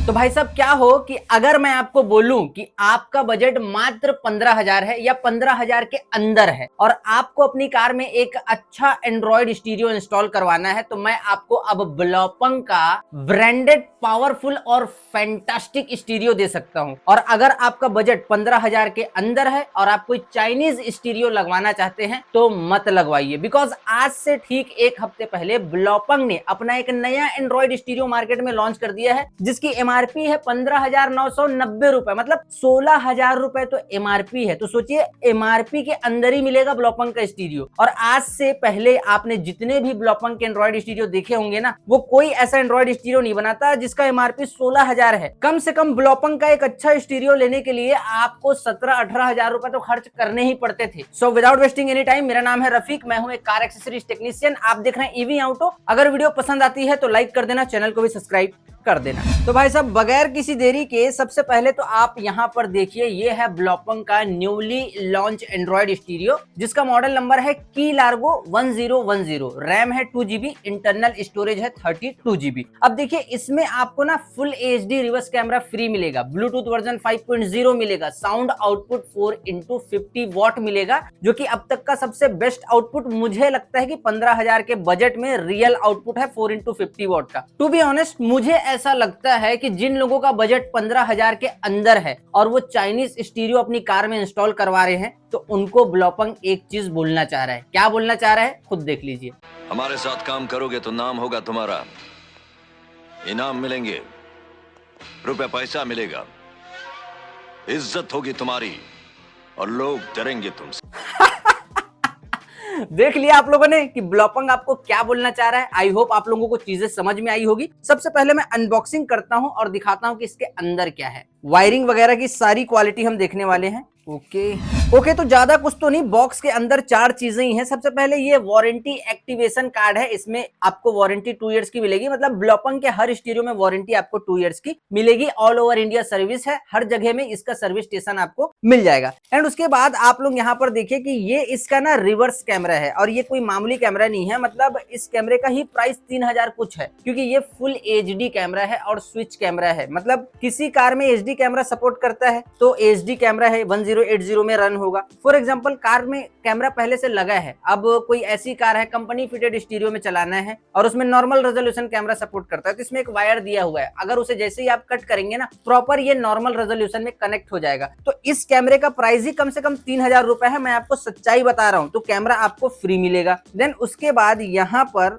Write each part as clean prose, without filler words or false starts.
तो भाई साहब क्या हो कि अगर मैं आपको बोलूं कि आपका बजट मात्र 15,000 है या 15,000 के अंदर है और आपको अपनी कार में एक अच्छा एंड्रॉइड स्टीरियो इंस्टॉल करवाना है, तो मैं आपको अब ब्लॉपंग का ब्रांडेड पावरफुल और फैंटास्टिक स्टीरियो दे सकता हूं। और अगर आपका बजट 15,000 के अंदर है और आप कोई चाइनीज स्टीरियो लगवाना चाहते हैं तो मत लगवाइए, बिकॉज आज से ठीक एक हफ्ते पहले ब्लॉपंग ने अपना एक नया एंड्रॉइड स्टीरियो मार्केट में लॉन्च कर दिया है, जिसकी एमआरपी है 15,990 रुपए, मतलब 16,000 रुपए तो एमआरपी है। तो सोचिए एमआरपी के अंदर ही मिलेगा ब्लॉपंग का स्टीरियो। और आज से पहले आपने जितने भी ब्लॉपंग के एंड्रॉइड स्टीरियो देखे होंगे ना, वो कोई ऐसा एंड्रॉइड स्टीरियो नहीं बनाता जिसका एमआरपी 16,000 है। कम से कम ब्लॉपंग का एक अच्छा स्टीरियो लेने के लिए आपको 17-18,000 रुपए तो खर्च करने ही पड़ते थे। So without wasting any time, मेरा नाम है रफीक, मैं हूं एक कार एक्सेसरीज टेक्नीशियन। आप देख रहे हैं ईवी ऑटो। अगर वीडियो पसंद आती है तो लाइक कर देना, चैनल को भी सब्सक्राइब कर देना। तो भाई साहब बगैर किसी देरी के सबसे पहले तो आप यहां पर देखिए, ये है ब्लॉपंग का न्यूली लॉन्च एंड्रॉइड स्टीरियो, जिसका मॉडल नंबर है की लार्गो 1010। रैम है 2GB, इंटरनल स्टोरेज है 32GB। अब देखिए इसमें आपको ना full HD reverse camera free मिलेगा, ब्लूटूथ वर्जन 5.0 मिलेगा, साउंड आउटपुट 4x50 वॉट मिलेगा, जो कि अब तक का सबसे बेस्ट आउटपुट मुझे लगता है कि 15,000 के बजट में रियल आउटपुट है 4x50 वॉट का। टू बी ऑनेस्ट मुझे ऐसा लगता है कि जिन लोगों का बजट 15,000 के अंदर है और वो चाइनीज स्टीरियो अपनी कार में इंस्टॉल करवा रहे हैं, तो उनको ब्लॉपंग एक चीज बोलना चाह रहा है। क्या बोलना चाह रहा है खुद देख लीजिए। हमारे साथ काम करोगे तो नाम होगा तुम्हारा, इनाम मिलेंगे, रुपए पैसा मिलेगा, इज्जत होगी तुम्हारी और लोग डरेंगे तुमसे। देख लिया आप लोगों ने कि ब्लॉपंग आपको क्या बोलना चाह रहा है। आई होप आप लोगों को चीजें समझ में आई होगी। सबसे पहले मैं अनबॉक्सिंग करता हूं और दिखाता हूं कि इसके अंदर क्या है। वायरिंग वगैरह की सारी क्वालिटी हम देखने वाले हैं। ओके, तो ज्यादा कुछ तो नहीं। बॉक्स के अंदर 4 चीजें ही हैं। सबसे पहले ये वारंटी एक्टिवेशन कार्ड है, इसमें आपको वारंटी 2 इयर्स की मिलेगी, मतलब ब्लॉपंग के हर स्टीरियो में वारंटी आपको 2 इयर्स की मिलेगी। ऑल ओवर इंडिया सर्विस है, हर जगह में इसका सर्विस स्टेशन आपको मिल जाएगा। एंड उसके बाद आप लोग यहाँ पर देखिए कि ये इसका ना रिवर्स कैमरा है, और ये कोई मामूली कैमरा नहीं है, मतलब इस कैमरे का ही प्राइस 3,000 कुछ है, क्योंकि ये फुल HD कैमरा है और स्विच कैमरा है। मतलब किसी कार में HD कैमरा सपोर्ट करता है तो HD कैमरा है 1080 में रन होगा। फॉर एग्जांपल कार में कैमरा पहले से लगा है, अब कोई ऐसी कार है कंपनी फिटेड स्टीरियो में चलाना है और उसमें नॉर्मल रेजोल्यूशन कैमरा सपोर्ट करता है, तो इसमें एक वायर दिया हुआ है, अगर उसे जैसे ही आप कट करेंगे ना, प्रॉपर ये नॉर्मल रेजोल्यूशन में कनेक्ट हो जाएगा। तो इस कैमरे का प्राइस ही कम से कम 3,000 रुपए है। मैं आपको सच्चाई बता रहा हूं, तो कैमरा आपको फ्री मिलेगा। देन उसके बाद यहाँ पर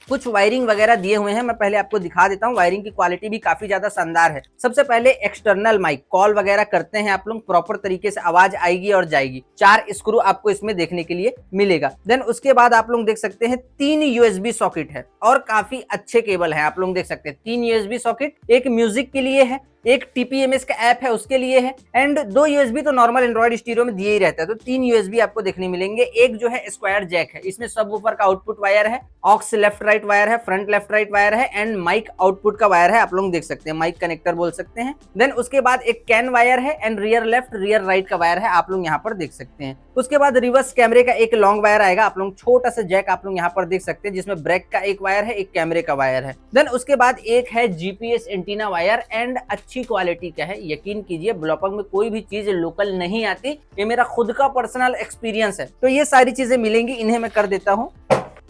कुछ वायरिंग वगैरह दिए हुए हैं, मैं पहले आपको दिखा देता हूं। वायरिंग की क्वालिटी भी काफी ज्यादा शानदार है। सबसे पहले एक्सटर्नल माइक, कॉल वगैरह करते हैं आप लोग, प्रॉपर तरीके से आवाज आएगी और जाएगी। 4 स्क्रू आपको इसमें देखने के लिए मिलेगा। देन उसके बाद आप लोग देख सकते हैं 3 USB सॉकेट है और काफी अच्छे केबल है। आप लोग देख सकते हैं 3 USB सॉकेट, एक म्यूजिक के लिए है, एक TPMS का ऐप है उसके लिए है, एंड 2 USB तो नॉर्मल एंड्रॉइड स्टीरियो में दिए ही रहता है, तो 3 USB आपको देखने मिलेंगे। एक जो है स्क्वायर जैक है, इसमें सबवूफर का आउटपुट वायर है, ऑक्स लेफ्ट राइट वायर है, फ्रंट लेफ्ट राइट वायर है, एंड माइक आउटपुट का वायर है। आप लोग देख सकते हैं, माइक कनेक्टर बोल सकते हैं। देन उसके बाद एक कैन वायर है and rear left rear right का वायर है, आप लोग यहाँ पर देख सकते हैं। उसके बाद रिवर्स कैमरे का एक लॉन्ग वायर आएगा। आप लोग छोटा सा जैक आप लोग यहाँ पर देख सकते हैं, जिसमें ब्रेक का एक वायर है, एक कैमरे का वायर है। देन उसके बाद एक है GPS एंटीना वायर, एंड अच्छी क्वालिटी का है। यकीन कीजिए ब्लॉपंग में कोई भी चीज लोकल नहीं आती, ये मेरा खुद का पर्सनल एक्सपीरियंस है। तो ये सारी चीजें मिलेंगी, इन्हें मैं कर देता हूँ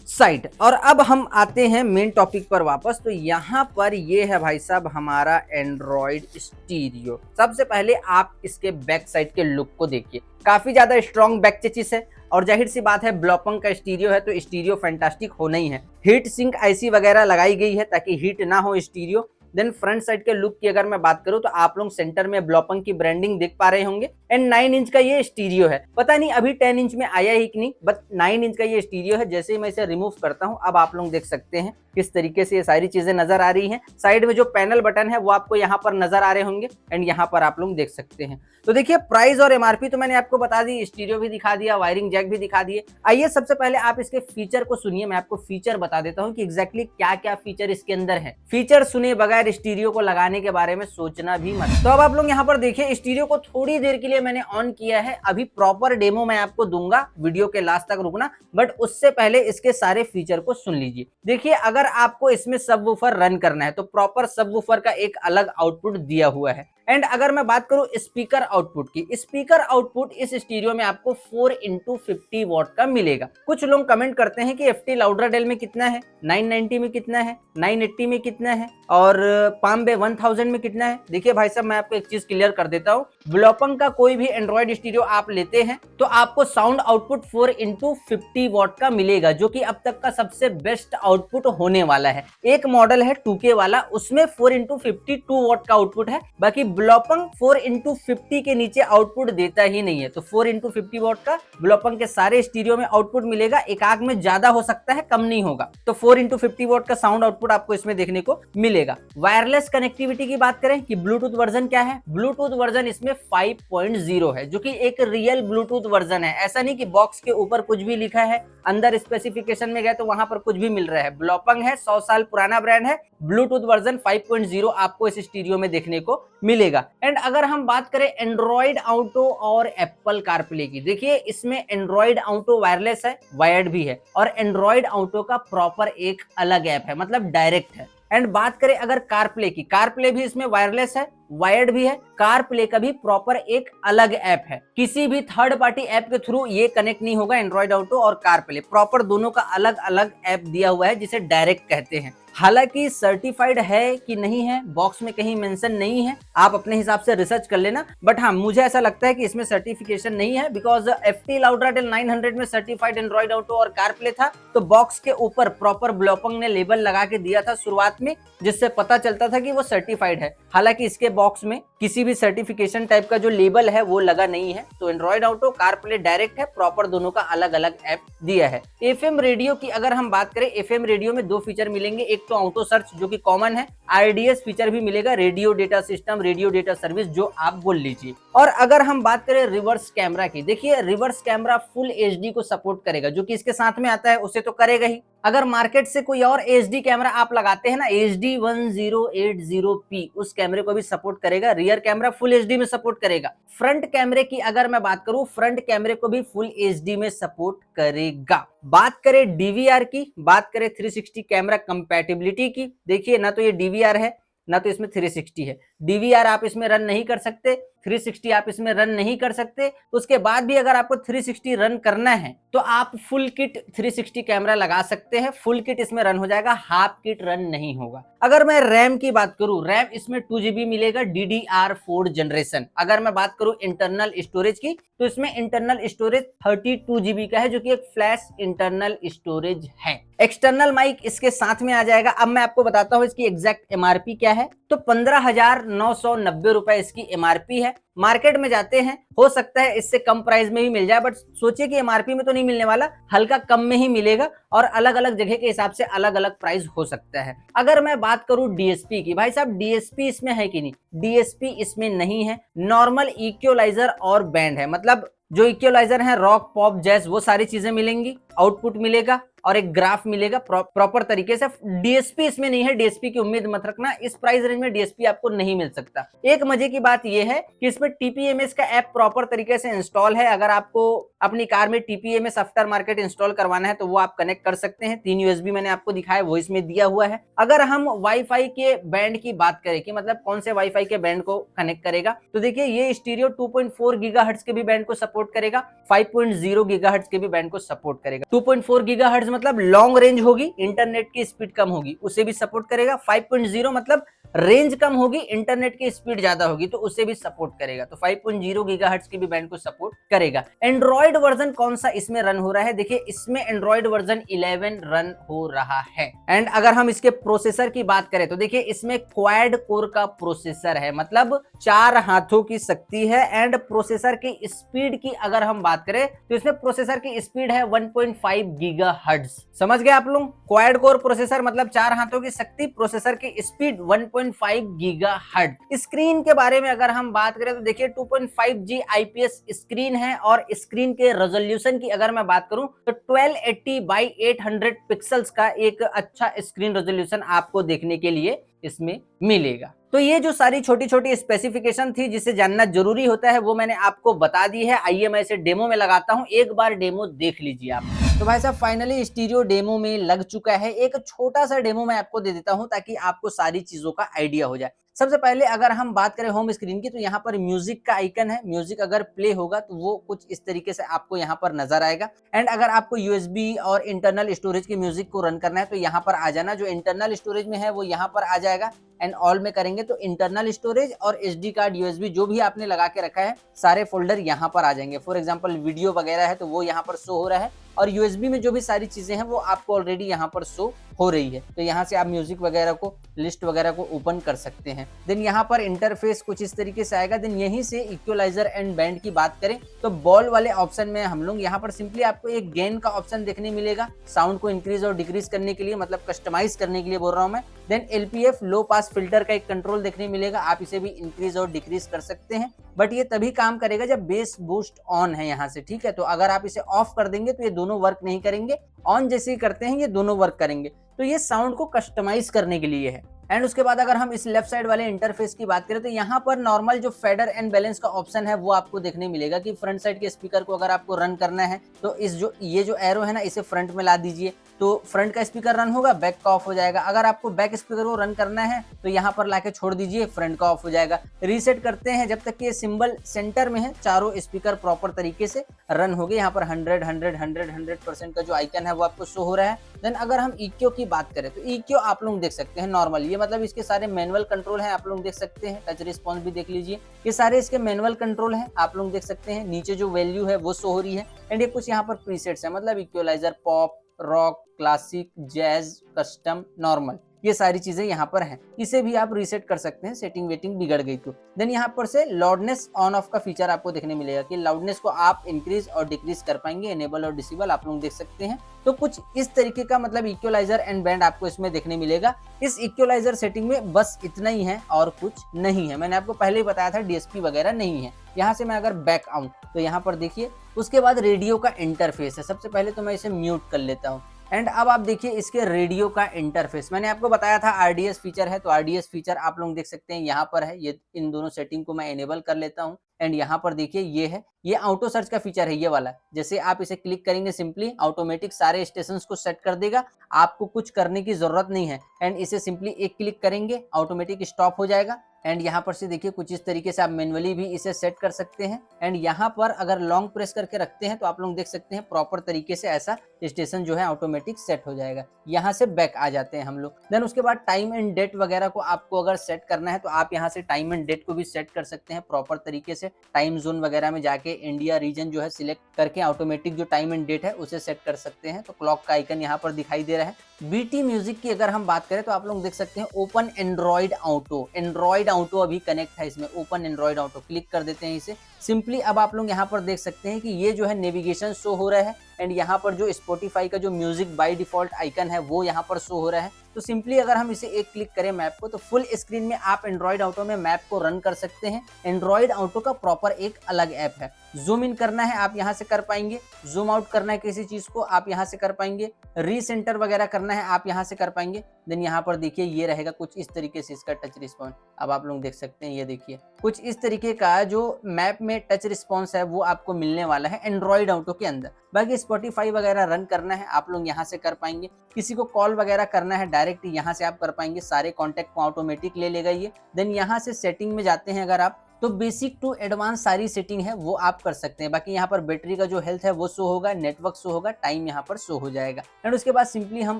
साइड। और अब हम आते हैं मेन टॉपिक पर वापस। तो यहाँ पर ये है भाई साहब हमारा एंड्रॉइड स्टीरियो। सबसे पहले आप इसके बैक साइड के लुक को देखिए, काफी ज्यादा स्ट्रॉन्ग बैक चेसिस है, और जाहिर सी बात है ब्लॉपंग का स्टीरियो है तो स्टीरियो फैंटास्टिक होना ही है। हीट सिंक IC वगैरह लगाई गई है ताकि हीट ना हो स्टीरियो। देन फ्रंट साइड के लुक की अगर मैं बात करूं तो आप लोग सेंटर में ब्लॉपंग की ब्रांडिंग देख पा रहे होंगे। एंड 9 इंच का ये स्टीरियो है, पता नहीं अभी 10 इंच में आया ही कि नहीं, बट 9 इंच का ये स्टीरियो है। जैसे ही मैं इसे रिमूव करता हूं, अब आप लोग देख सकते हैं किस तरीके से ये सारी चीजें नजर आ रही हैं। साइड में जो पैनल बटन है वो आपको यहाँ पर नजर आ रहे होंगे, एंड यहाँ पर आप लोग देख सकते हैं। तो देखिए प्राइस और MRP तो मैंने आपको बता दी, स्टीरियो भी दिखा दिया, वायरिंग जैक भी दिखा दिए। आइए सबसे पहले आप इसके फीचर को सुनिए, मैं आपको फीचर बता देता हूँ कि एग्जैक्टली क्या क्या फीचर इसके अंदर है। फीचर सुने बगैर बगैर स्टीरियो को लगाने के बारे में सोचना भी मत। तो अब आप लोग यहाँ पर देखिए, स्टीरियो को थोड़ी देर के लिए मैंने ऑन किया है, अभी प्रॉपर डेमो मैं आपको दूंगा, वीडियो के लास्ट तक रुकना, बट उससे पहले इसके सारे फीचर को सुन लीजिए। देखिए, अगर आपको इसमें सबवूफर रन करना है तो प्रॉपर सबवूफर का एक अलग आउटपुट दिया हुआ है। एंड अगर मैं बात करूं स्पीकर आउटपुट की, स्पीकर आउटपुट इस स्टीरियो में आपको 4x50 वॉट का मिलेगा। कुछ लोग कमेंट करते हैं कि FT लाउडरडेल में कितना है, 990 में कितना है, 980 में कितना है और पाम्बे 1000 में कितना है। देखिए भाई साहब, मैं आपको एक चीज क्लियर कर देता हूं, ब्लॉपंग का कोई भी एंड्रॉइड स्टीरियो आप लेते हैं तो आपको साउंड आउटपुट 4x50 वॉट का मिलेगा, जो कि अब तक का सबसे बेस्ट आउटपुट होने वाला है। एक मॉडल है 2K वाला, उसमें 4x50 2 वॉट का आउटपुट है, बाकी ब्लॉपंग 4x50 के नीचे आउटपुट देता ही नहीं है। तो 4x50 वॉट का ब्लॉपंग के सारे स्टीरियो में आउटपुट मिलेगा, एक आग में ज्यादा हो सकता है, कम नहीं होगा। तो 4x50 वॉट का साउंड आउटपुट आपको इसमें देखने को मिलेगा। वायरलेस कनेक्टिविटी की बात करें कि ब्लूटूथ वर्जन क्या है, ब्लूटूथ वर्जन इसमें 5.0 है, जो कि एक रियल ब्लूटूथ वर्जन है। ऐसा नहीं कि बॉक्स के ऊपर कुछ भी लिखा है, अंदर स्पेसिफिकेशन में गए तो वहां पर कुछ भी मिल रहा है। ब्लॉपंग है, 100 साल पुराना ब्रांड है, ब्लूटूथ वर्जन 5.0 आपको इस स्टीरियो में देखने को मिलेगा। एंड अगर हम बात करें एंड्रॉइड ऑटो और एप्पल कारप्ले की, देखिए इसमें एंड्रॉइड ऑटो वायरलेस है, वायर्ड भी है, और एंड्रॉइड ऑटो का प्रॉपर एक अलग ऐप है, मतलब डायरेक्ट है। एंड बात करें अगर कारप्ले की, कारप्ले भी इसमें वायरलेस है, वायर्ड भी है, कारप्ले का भी प्रॉपर एक अलग ऐप है। किसी भी थर्ड पार्टी ऐप के थ्रू ये कनेक्ट नहीं होगा, एंड्रॉइड ऑटो और कारप्ले, प्रॉपर दोनों का अलग अलग ऐप दिया हुआ है जिसे डायरेक्ट कहते हैं। हालांकि सर्टिफाइड है कि नहीं है बॉक्स में कहीं मेंशन नहीं है, आप अपने हिसाब से रिसर्च कर लेना, बट हाँ मुझे ऐसा लगता है कि इसमें सर्टिफिकेशन नहीं है, बिकॉज FT लाउडरडेल 900 में सर्टिफाइड एंड्रॉइड ऑटो और कारप्ले था, तो बॉक्स के ऊपर प्रॉपर ब्लॉपंग ने लेबल लगा के दिया था शुरुआत में, जिससे पता चलता था कि वो सर्टिफाइड है। हालांकि इसके बॉक्स में किसी भी सर्टिफिकेशन टाइप का जो लेबल है वो लगा नहीं है। तो एंड्रॉइड ऑटो कारप्ले डायरेक्ट है, प्रॉपर दोनों का अलग अलग ऐप दिया है। FM रेडियो की अगर हम बात करें, FM रेडियो में दो फीचर मिलेंगे, एक तो ऑटो सर्च जो कि कॉमन है, RDS फीचर भी मिलेगा, radio data system, radio data service, जो आप बोल लीजिए। और अगर हम बात करें रिवर्स कैमरा की, देखिए रिवर्स कैमरा फुल HD को सपोर्ट करेगा, जो कि इसके साथ में आता है उसे तो करेगा ही। अगर मार्केट से कोई और HD कैमरा आप लगाते हैं ना, HD 1080p, उस कैमरे को भी सपोर्ट करेगा। रियर कैमरा फुल HD में सपोर्ट करेगा। फ्रंट कैमरे की अगर मैं बात करूं, फ्रंट कैमरे को भी फुल HD में सपोर्ट करेगा। बात करें DVR की, बात करें 360 कैमरा कंपैटिबिलिटी की, देखिए ना तो ये DVR है ना तो इसमें 360 है। DVR आप इसमें रन नहीं कर सकते, 360 आप इसमें रन नहीं कर सकते। तो उसके बाद भी अगर आपको 360 रन करना है तो आप फुल किट 360 कैमरा लगा सकते हैं, फुल किट इसमें रन हो जाएगा, हाफ किट रन नहीं होगा। अगर मैं रैम की बात करूं, रैम इसमें 2GB मिलेगा, DDR4 जनरेशन। अगर मैं बात करूं इंटरनल स्टोरेज की, तो इसमें इंटरनल स्टोरेज 32GB का है, जो कि एक फ्लैश इंटरनल स्टोरेज है। एक्सटर्नल माइक इसके साथ में आ जाएगा। अब मैं आपको बताता हूं इसकी एग्जैक्ट MRP क्या है। तो 15,990 रुपए इसकी MRP है। मार्केट में जाते हैं, हो सकता है इससे कम प्राइस में भी मिल जाए, बट सोचिए कि MRP में तो नहीं मिलने वाला, हल्का कम में ही मिलेगा, और अलग अलग जगह के हिसाब से अलग अलग प्राइस हो सकता है। अगर मैं बात करूं DSP की, भाई साहब DSP इसमें है कि नहीं, DSP इसमें नहीं है। नॉर्मल इक्वलाइजर और बैंड है, मतलब जो इक्वलाइजर है, रॉक, पॉप, जैज, वो सारी चीजें मिलेंगी, आउटपुट मिलेगा और एक ग्राफ मिलेगा प्रॉपर तरीके से। DSP इसमें नहीं है, DSP की उम्मीद मत रखना, इस प्राइस रेंज में DSP आपको नहीं मिल सकता। एक मजे की बात यह है कि इसमें TPMS का ऐप प्रॉपर तरीके से इंस्टॉल है। अगर आपको अपनी कार में TPMS आफ्टर मार्केट इंस्टॉल करवाना है तो वो आप कनेक्ट कर सकते हैं। 3 USB मैंने आपको दिखाया, वो इसमें दिया हुआ है। अगर हम वाईफाई के बैंड की बात करें कि मतलब कौन से वाईफाई के बैंड को कनेक्ट करेगा, तो देखिए ये स्टीरियो 2.4 गीगाहर्ट्ज के भी बैंड को सपोर्ट करेगा, 5.0 गीगाहर्ट्ज के भी बैंड को सपोर्ट करेगा। 2.4 गीगाहर्ट्ज मतलब लॉन्ग रेंज होगी, इंटरनेट की स्पीड कम होगी, उसे भी सपोर्ट करेगा। 5.0 मतलब रेंज कम होगी, इंटरनेट की स्पीड ज्यादा होगी, तो उसे भी सपोर्ट करेगा। तो 5.0 गीगाहर्ट्ज की भी बैंड को सपोर्ट करेगा। एंड्रॉइड वर्जन कौन सा इसमें रन हो रहा है, देखिए इसमें एंड्रॉइड वर्जन 11 रन हो रहा है। एंड अगर हम इसके प्रोसेसर की बात करें तो देखिए इसमें क्वाड कोर का प्रोसेसर है, मतलब 4 हाथों की शक्ति है। एंड प्रोसेसर की स्पीड की अगर हम बात करें तो इसमें प्रोसेसर की स्पीड है 1.5 गीगाहर्ट्ज। समझ गए आप लोग, क्वाड कोर प्रोसेसर मतलब 4 हाथों की शक्ति, प्रोसेसर की स्पीड 1.5 2.5 गीगाहर्ट्ज। स्क्रीन के बारे में अगर हम बात करें तो देखिए 2.5G IPS स्क्रीन है और स्क्रीन के रेजोल्यूशन की अगर मैं बात करूं तो 1280 बाई 800 पिक्सल्स का एक अच्छा स्क्रीन रेजोल्यूशन आपको देखने के लिए इसमें मिलेगा। तो ये जो सारी छोटी छोटी स्पेसिफिकेशन थी जिसे जानना जरूरी होता है वो मैंने आपको बता दी है। आइए मैं इसे डेमो में लगाता हूं, एक बार डेमो देख लीजिए आप। तो भाई साहब फाइनली स्टीरियो डेमो में लग चुका है। एक छोटा सा डेमो मैं आपको दे देता हूं ताकि आपको सारी चीजों का आइडिया हो जाए। सबसे पहले अगर हम बात करें होम स्क्रीन की तो यहाँ पर म्यूजिक का आइकन है। म्यूजिक अगर प्ले होगा तो वो कुछ इस तरीके से आपको यहाँ पर नजर आएगा। एंड अगर आपको यूएसबी और इंटरनल स्टोरेज की म्यूजिक को रन करना है तो यहाँ पर आ जाना, जो इंटरनल स्टोरेज में है वो यहाँ पर आ जाएगा। एंड ऑल में करेंगे तो इंटरनल स्टोरेज और एसडी कार्ड यूएसबी जो भी आपने लगा के रखा है सारे फोल्डर यहाँ पर आ जाएंगे। फॉर एग्जांपल वीडियो वगैरह है तो वो यहाँ पर शो हो रहा है और यूएसबी में जो भी सारी चीजें हैं वो आपको ऑलरेडी यहाँ पर शो हो रही है। तो यहाँ से आप म्यूजिक वगैरह को, लिस्ट वगैरह को ओपन कर सकते हैं। देन यहाँ पर इंटरफेस कुछ इस तरीके से आएगा। देन यहीं से इक्वलाइजर एंड बैंड की बात करें तो बॉल वाले ऑप्शन में हम लोग यहाँ पर सिंपली आपको एक गेन का ऑप्शन देखने मिलेगा, साउंड को इंक्रीज और डिक्रीज करने के लिए, मतलब कस्टमाइज करने के लिए बोल रहा हूँ मैं। देन एलपीएफ लो पास फिल्टर का एक कंट्रोल देखने मिलेगा, आप इसे भी इंक्रीज और डिक्रीज कर सकते हैं। बट ये तभी काम करेगा जब बेस बूस्ट ऑन है यहाँ से, ठीक है। तो अगर आप इसे ऑफ कर देंगे तो ये दोनों वर्क नहीं करेंगे, ऑन जैसे ही करते हैं ये दोनों वर्क करेंगे। तो ये साउंड को कस्टमाइज करने के लिए है। एंड उसके बाद अगर हम इस लेफ्ट साइड वाले इंटरफेस की बात करें तो यहाँ पर नॉर्मल जो फेडर एंड बैलेंस का ऑप्शन है वो आपको देखने मिलेगा कि फ्रंट साइड के स्पीकर को अगर आपको रन करना है तो ये जो एरो है ना इसे फ्रंट में ला दीजिए तो फ्रंट का स्पीकर रन होगा, बैक का ऑफ हो जाएगा। अगर आपको बैक स्पीकर को रन करना है तो यहाँ पर लाके छोड़ दीजिए, फ्रंट का ऑफ हो जाएगा। रीसेट करते हैं जब तक कि ये सिंबल सेंटर में है, चारों स्पीकर प्रॉपर तरीके से रन हो गए। यहाँ पर 100% का जो आइकन है वो आपको शो हो रहा है। देन अगर हम EQ की बात करें तो EQ आप लोग देख सकते हैं नॉर्मल, ये मतलब इसके सारे मैनुअल कंट्रोल हैं, आप लोग देख सकते हैं। टच रिस्पॉन्स भी देख लीजिए, ये सारे इसके मैनुअल कंट्रोल हैं, आप लोग देख सकते हैं। नीचे जो वैल्यू है वो शो हो रही है। एंड ये कुछ यहाँ पर प्रीसेट्स है, मतलब equaliser, pop, rock, classic, jazz, custom, normal, ये सारी चीजें यहाँ पर हैं। इसे भी आप रीसेट कर सकते हैं, सेटिंग वेटिंग बिगड़ गई तो। देन यहाँ पर से लाउडनेस ऑन ऑफ का फीचर आपको देखने मिलेगा कि लाउडनेस को आप इंक्रीज और डिक्रीज कर पाएंगे, इनेबल और डिसेबल आप लोग देख सकते हैं। तो कुछ इस तरीके का मतलब इक्वलाइजर एंड बैंड आपको इसमें देखने मिलेगा। इस इक्वलाइजर सेटिंग में बस इतना ही है और कुछ नहीं है। मैंने आपको पहले ही बताया था डीएसपी वगैरह नहीं है। यहाँ से मैं अगर बैक आऊं तो यहाँ पर देखिए उसके बाद रेडियो का इंटरफेस है। सबसे पहले तो मैं इसे म्यूट कर लेता हूँ। एंड अब आप देखिए इसके रेडियो का इंटरफेस, मैंने आपको बताया था आरडीएस फीचर है, तो आरडीएस फीचर आप लोग देख सकते हैं यहाँ पर है। ये इन दोनों सेटिंग को मैं इनेबल कर लेता हूँ। एंड यहाँ पर देखिए ये है, ये ऑटो सर्च का फीचर है, ये वाला। जैसे आप इसे क्लिक करेंगे सिंपली ऑटोमेटिक सारे स्टेशंस को सेट कर देगा, आपको कुछ करने की जरूरत नहीं है। एंड इसे सिंपली एक क्लिक करेंगे ऑटोमेटिक स्टॉप हो जाएगा। एंड यहाँ पर से देखिए कुछ इस तरीके से आप मैनुअली भी इसे सेट कर सकते हैं। एंड यहाँ पर अगर लॉन्ग प्रेस करके रखते हैं तो आप लोग देख सकते हैं प्रॉपर तरीके से ऐसा स्टेशन जो है ऑटोमेटिक सेट हो जाएगा। यहाँ से बैक आ जाते हैं हम लोग। देन उसके बाद टाइम एंड डेट वगैरह को आपको अगर सेट करना है तो आप यहाँ से टाइम एंड डेट को भी सेट कर सकते हैं प्रॉपर तरीके से। टाइम जोन वगैरह में जाके इंडिया रीजन जो है सिलेक्ट करके ऑटोमेटिक जो टाइम एंड डेट है उसे सेट कर सकते हैं। तो क्लॉक का आइकन यहाँ पर दिखाई दे रहा है। बीटी म्यूजिक की अगर हम बात करें तो आप लोग देख सकते हैं open Android auto, Android auto अभी कनेक्ट है इसमें। ओपन एंड्रॉइड ऑटो क्लिक कर देते हैं इसे सिंपली। अब आप लोग यहाँ पर देख सकते हैं कि ये जो है नेविगेशन शो हो रहा है। एंड यहाँ पर जो स्पॉटिफाई का जो म्यूजिक बाय डिफॉल्ट आइकन है वो यहाँ पर शो हो रहा है। तो सिंपली अगर हम इसे एक क्लिक करें मैप को तो फुल स्क्रीन में आप एंड्रॉइड ऑटो में मैप को रन कर सकते हैं। एंड्रॉइड ऑटो का प्रॉपर एक अलग ऐप है। जूम इन करना है आप यहाँ से कर पाएंगे, जूम आउट करना है किसी चीज को आप यहाँ से कर पाएंगे, रीसेंटर वगैरह करना है आप यहाँ से कर पाएंगे। देन यहाँ पर देखिए ये रहेगा कुछ इस तरीके से इसका टच रिस्पॉन्स। अब आप लोग देख सकते हैं ये देखिए कुछ इस तरीके का जो मैप में टच रिस्पॉन्स है वो आपको मिलने वाला है एंड्रॉइड ऑटो के अंदर। बाकी स्पॉटिफाई वगैरह रन करना है आप लोग यहाँ से कर पाएंगे। किसी को कॉल वगैरह करना है डायरेक्ट यहाँ से आप कर पाएंगे, सारे कॉन्टैक्ट को ऑटोमेटिक ले लेगा ये। देन यहाँ से सेटिंग में जाते हैं अगर आप तो बेसिक टू एडवांस सारी सेटिंग है वो आप कर सकते हैं। बाकी यहाँ पर बैटरी का जो हेल्थ है वो शो होगा, नेटवर्क शो होगा, टाइम यहाँ पर शो हो जाएगा। एंड उसके बाद सिंपली हम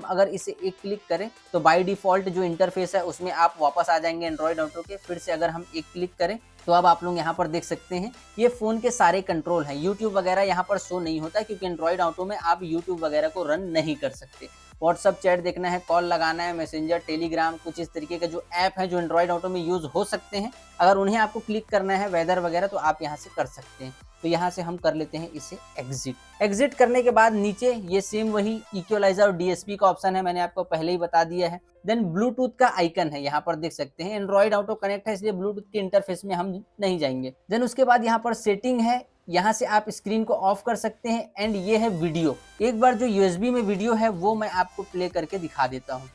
अगर इसे एक क्लिक करें तो बाय डिफॉल्ट जो इंटरफेस है उसमें आप वापस आ जाएंगे एंड्रॉइड ऑटो के। फिर से अगर हम एक क्लिक करें तो अब आप लोग यहाँ पर देख सकते हैं ये फोन के सारे कंट्रोल हैं। यूट्यूब वगैरह यहाँ पर शो नहीं होता क्योंकि एंड्रॉइड ऑटो में आप यूट्यूब वगैरह को रन नहीं कर सकते। व्हाट्सअप चैट देखना है, कॉल लगाना है, मैसेंजर, टेलीग्राम, कुछ इस तरीके के जो ऐप है जो एंड्रॉइड ऑटो में यूज हो सकते हैं, अगर उन्हें आपको क्लिक करना है वेदर वगैरह तो आप यहाँ से कर सकते हैं। तो यहाँ से हम कर लेते हैं इसे एग्जिट। एग्जिट करने के बाद नीचे ये सेम वही इक्वलाइजर और डीएसपी का ऑप्शन है, मैंने आपको पहले ही बता दिया है। देन ब्लूटूथ का आइकन है, यहाँ पर देख सकते हैं एंड्रॉइड ऑटो कनेक्ट है इसलिए ब्लूटूथ के इंटरफेस में हम नहीं जाएंगे। देन उसके बाद यहाँ पर सेटिंग है, यहाँ से आप स्क्रीन को ऑफ कर सकते हैं। एंड ये है वीडियो, एक बार जो यूएसबी में वीडियो है वो मैं आपको प्ले करके दिखा देता हूँ।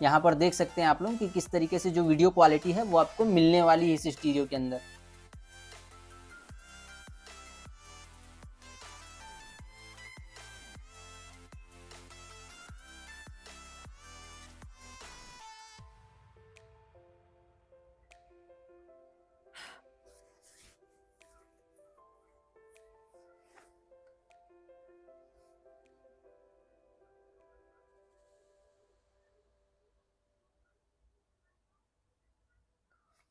यहाँ पर देख सकते हैं आप लोग कि किस तरीके से जो वीडियो क्वालिटी है वो आपको मिलने वाली है इस स्टीरियो के अंदर।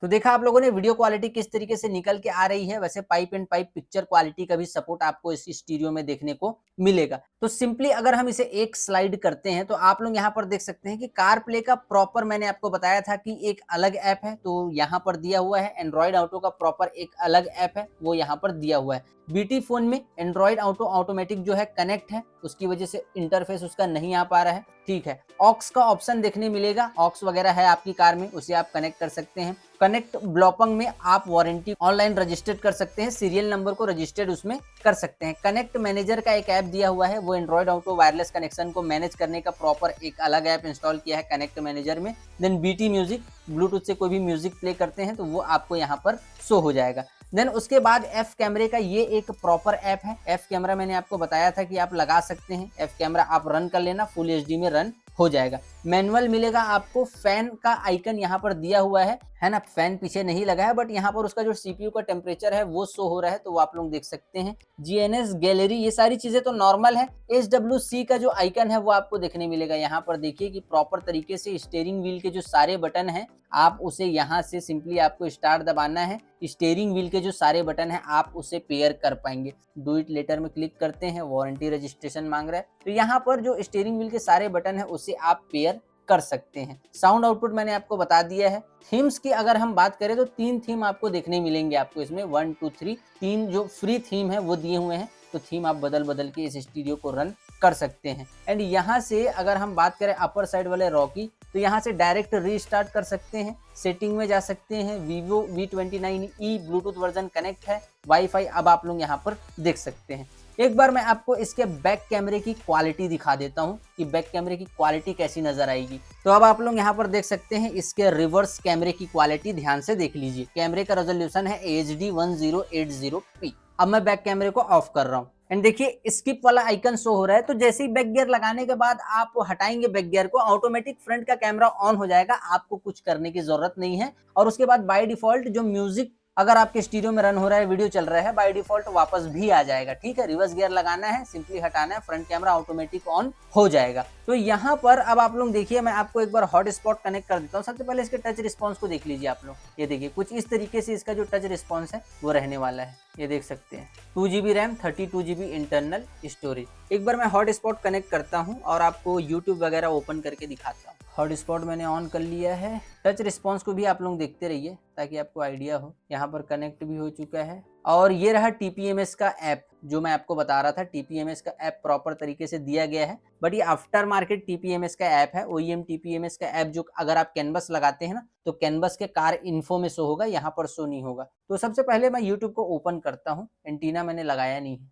तो देखा आप लोगों ने वीडियो क्वालिटी किस तरीके से निकल के आ रही है। वैसे pipe and pipe picture quality का भी सपोर्ट आपको इस स्टीरियो में देखने को मिलेगा। तो सिंपली अगर हम इसे एक स्लाइड करते हैं तो आप लोग यहाँ पर देख सकते हैं कि कार प्ले का प्रॉपर मैंने आपको बताया था कि एक अलग ऐप है, तो यहाँ पर दिया हुआ है। एंड्रॉइड ऑटो का प्रॉपर एक अलग ऐप है, वो यहाँ पर दिया हुआ है। बीटी फोन में एंड्रॉइड ऑटो ऑटोमेटिक जो है कनेक्ट है, उसकी वजह से इंटरफेस उसका नहीं आ पा रहा है। ठीक है, ऑक्स का ऑप्शन देखने मिलेगा, ऑक्स वगैरह है आपकी कार में, उसे आप कनेक्ट कर सकते हैं। कनेक्ट ब्लॉपंग में आप वारंटी ऑनलाइन रजिस्टर्ड कर सकते हैं, सीरियल नंबर को रजिस्टर्ड उसमें कर सकते हैं। कनेक्ट मैनेजर का एक ऐप दिया हुआ है, वो एंड्रॉइड ऑटो वायरलेस कनेक्शन को मैनेज करने का प्रॉपर एक अलग ऐप इंस्टॉल किया है कनेक्ट मैनेजर में। देन बीटी म्यूजिक, ब्लूटूथ से कोई भी म्यूजिक प्ले करते हैं तो वो आपको यहाँ पर शो हो जाएगा। देन उसके बाद एफ कैमरे का ये एक प्रॉपर ऐप है। एफ कैमरा मैंने आपको बताया था कि आप लगा सकते हैं, एफ कैमरा आप रन कर लेना, फुल एचडी में रन हो जाएगा। मैनुअल मिलेगा आपको, फैन का आइकन यहाँ पर दिया हुआ है ना। फैन पीछे नहीं लगा है बट यहाँ पर उसका जो सीपीयू का टेम्परेचर है वो शो हो रहा है, तो वो आप लोग देख सकते हैं। जीएनएस गैलरी, ये सारी चीजें तो नॉर्मल है। SWC का जो आइकन है वो आपको देखने मिलेगा। यहाँ पर देखिए कि प्रॉपर तरीके से स्टीयरिंग व्हील के जो सारे बटन है आप उसे यहाँ से सिंपली आपको स्टार्ट दबाना है, स्टीयरिंग व्हील के जो सारे बटन है आप उसे पेयर कर पाएंगे। डू इट लेटर में क्लिक करते हैं, वारंटी रजिस्ट्रेशन मांग रहा है, तो यहाँ पर जो स्टीयरिंग व्हील के सारे बटन है उसे आप पेयर कर सकते हैं। साउंड आउटपुट मैंने आपको बता दिया है। थीम्स की अगर हम बात करें तो 3 थीम आपको देखने मिलेंगे, आपको इसमें 1 2 3 3 जो फ्री थीम है वो दिए हुए हैं, तो थीम आप बदल बदल के इस स्टीरियो को रन कर सकते हैं। एंड यहाँ से अगर हम बात करें अपर साइड वाले रॉकी, तो यहाँ से डायरेक्ट रीस्टार्ट कर सकते हैं, सेटिंग में जा सकते हैं। Vivo V29e Bluetooth version connect है, वाईफाई अब आप लोग यहाँ पर देख सकते हैं। एक बार मैं आपको इसके बैक कैमरे की क्वालिटी दिखा देता हूँ कि बैक कैमरे की क्वालिटी कैसी नजर आएगी। तो अब आप लोग यहाँ पर देख सकते हैं इसके रिवर्स कैमरे की क्वालिटी, ध्यान से देख लीजिए। कैमरे का रेजोल्यूशन है HD 1080p। अब मैं बैक कैमरे को ऑफ कर रहा हूँ एंड देखिए स्किप वाला आइकन शो हो रहा है, तो जैसे ही बैक गियर लगाने के बाद आप हटाएंगे बैक गियर को, ऑटोमेटिक फ्रंट का कैमरा ऑन हो जाएगा, आपको कुछ करने की जरूरत नहीं है। और उसके बाद बाय डिफॉल्ट जो म्यूजिक अगर आपके स्टीरियो में रन हो रहा है, वीडियो चल रहा है, बाय डिफॉल्ट वापस भी आ जाएगा। ठीक है, रिवर्स गियर लगाना है, सिंपली हटाना है, फ्रंट कैमरा ऑटोमेटिक ऑन हो जाएगा। तो यहाँ पर अब आप लोग देखिए, मैं आपको एक बार हॉट स्पॉट कनेक्ट कर देता हूँ। सबसे पहले इसके टच रिस्पॉन्स को देख लीजिए आप लोग, ये देखिए कुछ इस तरीके से इसका जो टच रिस्पॉन्स है वो रहने वाला है, ये देख सकते हैं। 2GB RAM, 32GB internal storage. एक बार मैं हॉट स्पॉट कनेक्ट करता हूँ और आपको यूट्यूब वगैरह ओपन करके दिखाता हूँ। हॉट स्पॉट मैंने ऑन कर लिया है, टच रिस्पॉन्स को भी आप लोग देखते रहिए ताकि आपको आइडिया हो। यहाँ पर कनेक्ट भी हो चुका है और ये रहा TPMS का ऐप जो मैं आपको बता रहा था। TPMS का ऐप प्रॉपर तरीके से दिया गया है, बट ये आफ्टर मार्केट TPMS का ऐप है। OEM TPMS का ऐप जो अगर आप कैनवस लगाते हैं ना, तो कैनवस के कार इन्फो में शो होगा, यहाँ पर शो नहीं होगा। तो सबसे पहले मैं यूट्यूब को ओपन करता हूँ, एंटीना मैंने लगाया नहीं है।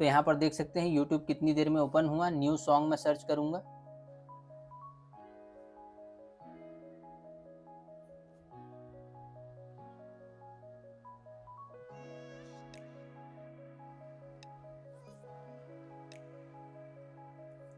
तो यहाँ पर देख सकते हैं यूट्यूब कितनी देर में ओपन हुआ। न्यू सॉन्ग में सर्च करूंगा,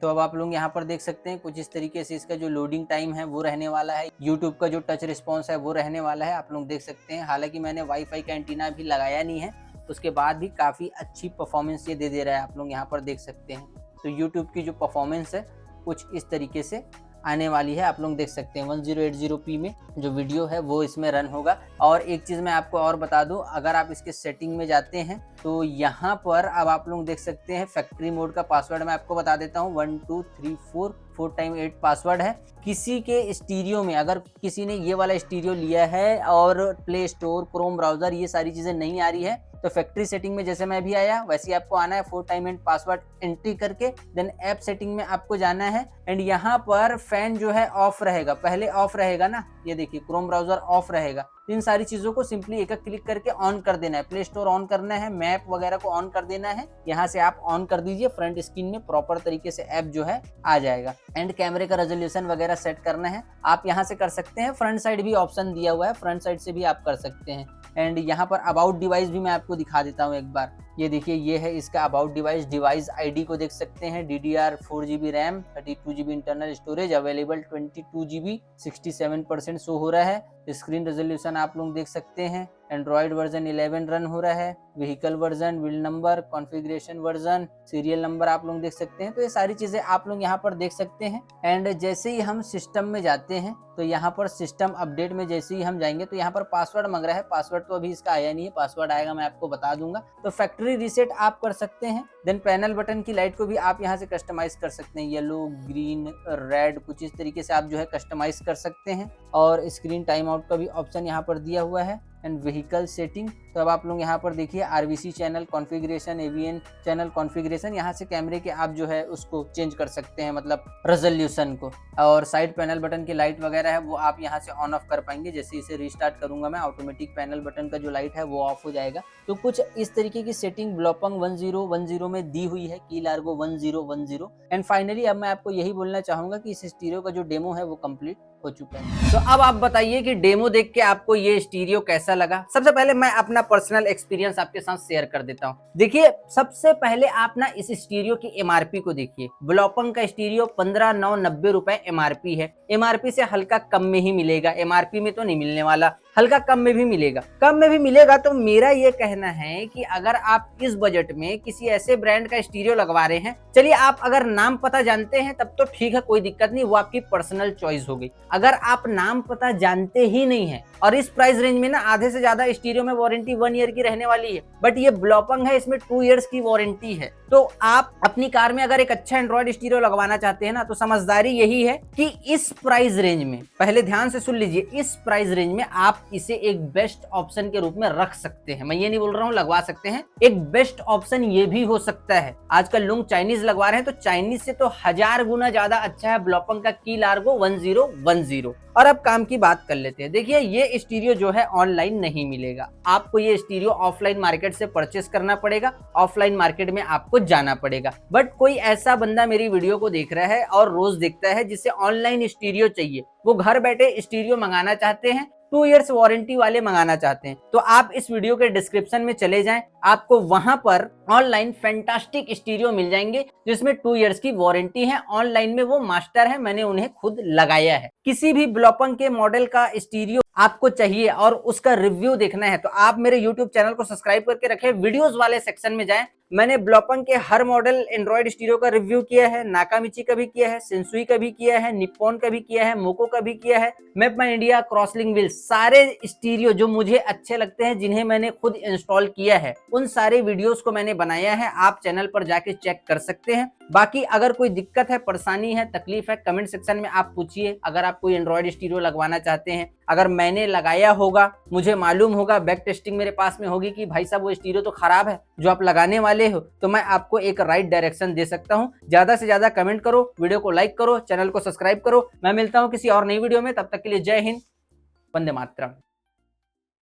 तो अब आप लोग यहाँ पर देख सकते हैं कुछ इस तरीके से इसका जो लोडिंग टाइम है वो रहने वाला है। यूट्यूब का जो टच रिस्पॉन्स है वो रहने वाला है, आप लोग देख सकते हैं। हालांकि मैंने वाईफाई का एंटीना भी लगाया नहीं है, उसके बाद भी काफ़ी अच्छी परफॉर्मेंस ये दे रहा है, आप लोग यहाँ पर देख सकते हैं। तो यूट्यूब की जो परफॉर्मेंस है कुछ इस तरीके से आने वाली है, आप लोग देख सकते हैं। 1080p में जो वीडियो है वो इसमें रन होगा। और एक चीज़ मैं आपको और बता दूं, अगर आप इसके सेटिंग में जाते हैं तो यहाँ पर अब आप लोग देख सकते हैं फैक्ट्री मोड का पासवर्ड मैं आपको बता देता हूँ, 1 2 3 4 4 टाइम 8 पासवर्ड है। किसी के स्टीरियो में अगर किसी ने ये वाला स्टीरियो लिया है और प्ले स्टोर, क्रोम ब्राउजर ये सारी चीजें नहीं आ रही है, तो फैक्ट्री सेटिंग में जैसे मैं अभी आया वैसे ही आपको आना है, 4 टाइम 8 पासवर्ड एंट्री करके देन ऐप सेटिंग में आपको जाना है। एंड यहाँ पर फैन जो है ऑफ रहेगा, पहले ऑफ रहेगा ना, ये देखिए क्रोम ब्राउजर ऑफ रहेगा। इन सारी चीजों को सिंपली एक क्लिक करके ऑन कर देना है, प्ले स्टोर ऑन करना है, मैप वगैरह को ऑन कर देना है। यहाँ से आप ऑन कर दीजिए, फ्रंट स्क्रीन में प्रॉपर तरीके से ऐप जो है आ जाएगा। एंड कैमरे का रेजोल्यूशन वगैरह सेट करना है, आप यहाँ से कर सकते हैं। फ्रंट साइड भी ऑप्शन दिया हुआ है, फ्रंट साइड से भी आप कर सकते हैं। एंड यहाँ पर अबाउट डिवाइस भी मैं आपको दिखा देता हूँ एक बार। ये देखिए, ये है इसका अबाउट डिवाइस। डिवाइस आईडी को देख सकते हैं, DDR 4GB RAM, 32GB internal storage, available 22GB, 67% show हो रहा है। स्क्रीन रेजोल्यूशन आप लोग देख सकते हैं। एंड्रॉइड वर्जन 11 रन हो रहा है। Vehicle version, build number, configuration version, serial number आप लोग देख सकते हैं। तो ये सारी चीजें आप लोग यहाँ पर देख सकते हैं। एंड जैसे ही हम सिस्टम में जाते हैं तो यहाँ पर सिस्टम अपडेट में जैसे ही हम जाएंगे तो यहाँ पर पासवर्ड मांग रहा है। पासवर्ड तो अभी इसका आया नहीं है, पासवर्ड आएगा मैं आपको बता दूंगा। तो फैक्ट्री रीसेट आप कर सकते हैं। देन पैनल बटन की लाइट को भी आप यहाँ से कस्टमाइज कर सकते हैं, येलो, ग्रीन, रेड, कुछ इस तरीके से आप जो है कस्टमाइज कर सकते हैं। और स्क्रीन टाइम आउट का भी ऑप्शन यहाँ पर दिया हुआ है। एंड व्हीकल सेटिंग, तो अब आप लोग यहाँ पर देखिए RVC channel configuration, AVN channel configuration, यहाँ से कैमरे के आप जो है उसको चेंज कर सकते हैं, मतलब रेजोल्यूशन को। और साइड पैनल बटन की लाइट वगैरह है वो आप यहाँ से ऑन ऑफ कर पाएंगे। जैसे इसे रीस्टार्ट करूंगा मैं, ऑटोमेटिक पैनल बटन का जो लाइट है वो ऑफ हो जाएगा। तो कुछ इस तरीके की सेटिंग ब्लॉपंग 1010 में दी हुई है, की लार्गो 1010। एंड फाइनली अब मैं आपको यही बोलना चाहूंगा कि इस स्टीरियो का जो डेमो है वो कंप्लीट हो चुका है। तो अब आप बताइए कि डेमो देख के आपको ये स्टीरियो कैसा लगा। सबसे पहले मैं अपना पर्सनल एक्सपीरियंस आपके साथ शेयर कर देता हूँ। देखिए, सबसे पहले आप ना इस स्टीरियो की MRP को देखिए। ब्लॉपंग का स्टीरियो 15,990 रुपए MRP है। MRP से हल्का कम में ही मिलेगा, MRP में तो नहीं मिलने वाला, हल्का कम में भी मिलेगा। कम में भी मिलेगा तो मेरा ये कहना है कि अगर आप इस बजट में किसी ऐसे ब्रांड का स्टीरियो लगवा रहे हैं, चलिए आप अगर नाम पता जानते हैं तब तो ठीक है, कोई दिक्कत नहीं, वो आपकी पर्सनल चॉइस हो गई। अगर आप नाम पता जानते ही नहीं है और इस प्राइस रेंज में ना आधे से ज्यादा स्टीरियो में वारंटी 1 ईयर की रहने वाली है, बट ये ब्लॉपंग है, इसमें 2 इयर्स की वारंटी है। तो आप अपनी कार में अगर एक अच्छा एंड्रॉइड स्टीरियो लगवाना चाहते हैं ना, तो समझदारी यही है कि इस प्राइस रेंज में, पहले ध्यान से सुन लीजिए, इस प्राइस रेंज में आप इसे एक बेस्ट ऑप्शन के रूप में रख सकते हैं। मैं ये नहीं बोल रहा हूँ लगवा सकते हैं, एक बेस्ट ऑप्शन ये भी हो सकता है। आजकल लोग चाइनीज लगवा रहे हैं, तो चाइनीज से तो 1000 गुना ज्यादा अच्छा है ब्लॉपंग का की लार्गो 1010। और अब काम की बात कर लेते हैं। देखिए, ये स्टीरियो जो है ऑनलाइन नहीं मिलेगा, आपको ये स्टीरियो ऑफलाइन मार्केट से परचेस करना पड़ेगा, ऑफलाइन मार्केट में आपको जाना पड़ेगा। बट कोई ऐसा बंदा मेरी वीडियो को देख रहा है और रोज देखता है जिसे ऑनलाइन स्टीरियो चाहिए, वो घर बैठे स्टीरियो मंगाना चाहते हैं, 2 इयर्स वारंटी वाले मंगाना चाहते हैं, तो आप इस वीडियो के डिस्क्रिप्शन में चले जाएं, आपको वहां पर ऑनलाइन फैंटास्टिक स्टीरियो मिल जाएंगे जिसमें 2 इयर्स की वारंटी है। ऑनलाइन में वो मास्टर है, मैंने उन्हें खुद लगाया है। किसी भी ब्लॉपंग के मॉडल का स्टीरियो आपको चाहिए और उसका रिव्यू देखना है तो आप मेरे YouTube चैनल को सब्सक्राइब करके रखें, वीडियोस वाले सेक्शन में जाएं। मैंने ब्लॉपंग के हर मॉडल एंड्रॉइड स्टीरियो का रिव्यू किया है, नाकामिची का भी किया है, सेंसुई का भी किया है, निप्पॉन का भी किया है, मोको का भी किया है, मैप माई इंडिया, क्रॉसलिंक व्हील, सारे स्टीरियो जो मुझे अच्छे लगते हैं, जिन्हें मैंने खुद इंस्टॉल किया है, उन सारे वीडियोस को मैंने बनाया है। आप चैनल पर जाके चेक कर सकते हैं। बाकी अगर कोई दिक्कत है, परेशानी है, तकलीफ है, कमेंट सेक्शन में आप पूछिए। अगर आप कोई एंड्रॉइड स्टीरियो लगवाना चाहते हैं, अगर मैंने लगाया होगा, मुझे मालूम होगा, बैक टेस्टिंग मेरे पास में होगी कि भाई साहब वो स्टीरियो तो खराब है जो आप लगाने वाले हो, तो मैं आपको एक राइट डायरेक्शन दे सकता हूं। ज्यादा से ज्यादा कमेंट करो, वीडियो को लाइक करो, चैनल को सब्सक्राइब करो। मैं मिलता हूं किसी और नई वीडियो में, तब तक के लिए जय हिंद, वंदे मातरम।